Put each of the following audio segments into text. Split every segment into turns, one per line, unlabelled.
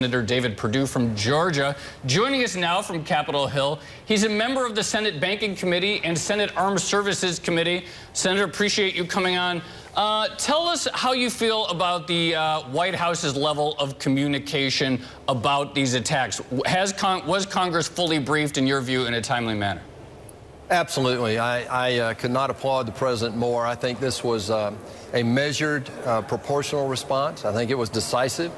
Senator David Perdue from Georgia, joining us now from Capitol Hill. He's a member of the Senate Banking Committee and Senate Armed Services Committee. Senator, appreciate you coming on. Tell us how you feel about the White House's level of communication about these attacks. Was Congress fully briefed, in your view, in a timely manner?
Absolutely. I could not applaud the president more. I think this was a measured, proportional response. I think it was decisive.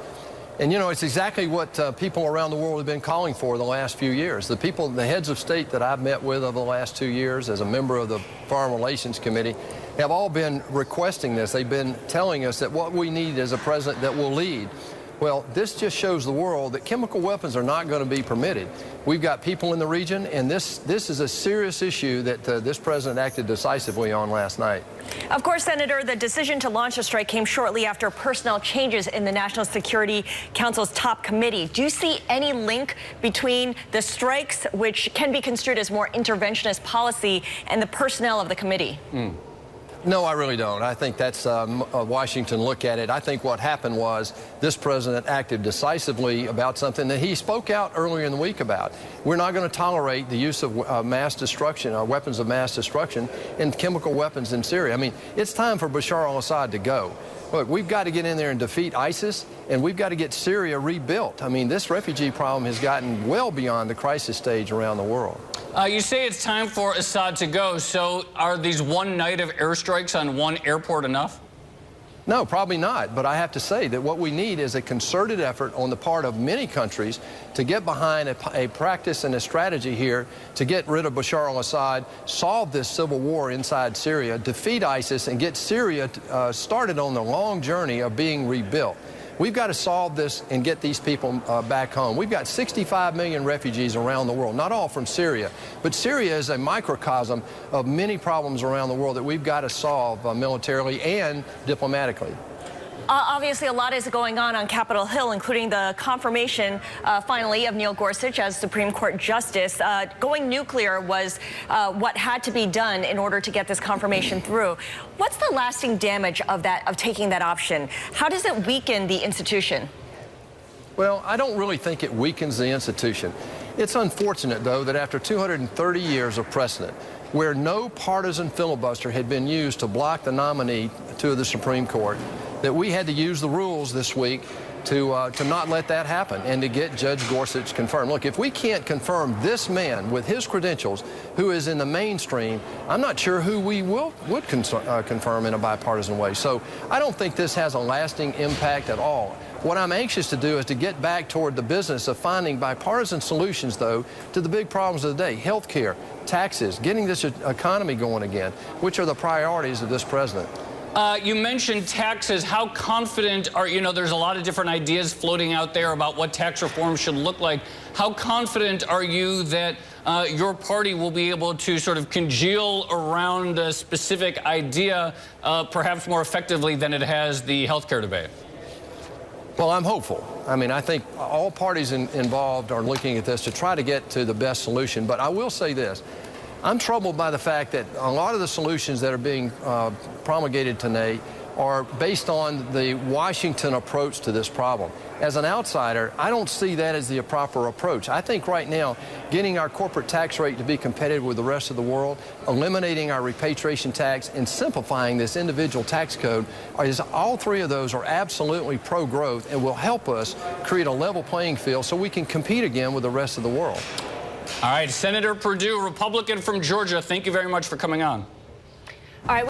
And, you know, it's exactly what people around the world have been calling for the last few years. The heads of state that I've met with over the last 2 years as a member of the Foreign Relations Committee have all been requesting this. They've been telling us that what we need is a president that will lead. Well, this just shows the world that chemical weapons are not going to be permitted. We've got people in the region, and this is a serious issue that this president acted decisively on last night.
Of course, Senator, the decision to launch a strike came shortly after personnel changes in the National Security Council's top committee. Do you see any link between the strikes, which can be construed as more interventionist policy, and the personnel of the committee?
No, I really don't. I think that's Washington look at it. I think what happened was this president acted decisively about something that he spoke out earlier in the week about. We're not going to tolerate the use of mass destruction, weapons of mass destruction, and chemical weapons in Syria. I mean, it's time for Bashar al-Assad to go. Look, we've got to get in there and defeat ISIS, and we've got to get Syria rebuilt. I mean, this refugee problem has gotten well beyond the crisis stage around the world.
You say it's time for Assad to go, so are these one night of airstrikes on one airport enough?
No, probably not. But I have to say that what we need is a concerted effort on the part of many countries to get behind a practice and a strategy here to get rid of Bashar al-Assad, solve this civil war inside Syria, defeat ISIS, and get Syria started on the long journey of being rebuilt. We've got to solve this and get these people back home. We've got 65 million refugees around the world, not all from Syria, but Syria is a microcosm of many problems around the world that we've got to solve militarily and diplomatically.
Obviously, a lot is going on Capitol Hill, including the confirmation, finally, of Neil Gorsuch as Supreme Court Justice. Going nuclear was what had to be done in order to get this confirmation through. What's the lasting damage of taking that option? How does it weaken the institution?
Well, I don't really think it weakens the institution. It's unfortunate, though, that after 230 years of precedent, where no partisan filibuster had been used to block the nominee to the Supreme Court, that we had to use the rules this week to not let that happen and to get Judge Gorsuch confirmed. Look, if we can't confirm this man with his credentials, who is in the mainstream, I'm not sure who we would confirm in a bipartisan way. So I don't think this has a lasting impact at all. What I'm anxious to do is to get back toward the business of finding bipartisan solutions, though, to the big problems of the day: health care, taxes, getting this economy going again, which are the priorities of this president.
You mentioned taxes. How confident are you? There's a lot of different ideas floating out there about what tax reform should look like. How confident are you that your party will be able to sort of congeal around a specific idea, perhaps more effectively than it has the health care debate?
Well, I'm hopeful. I mean, I think all parties involved are looking at this to try to get to the best solution. But I will say this. I'm troubled by the fact that a lot of the solutions that are being promulgated today are based on the Washington approach to this problem. As an outsider, I don't see that as the proper approach. I think right now, getting our corporate tax rate to be competitive with the rest of the world, eliminating our repatriation tax, and simplifying this individual tax code, all three of those are absolutely pro-growth and will help us create a level playing field so we can compete again with the rest of the world.
All right, Senator Perdue, Republican from Georgia, thank you very much for coming on.
All right.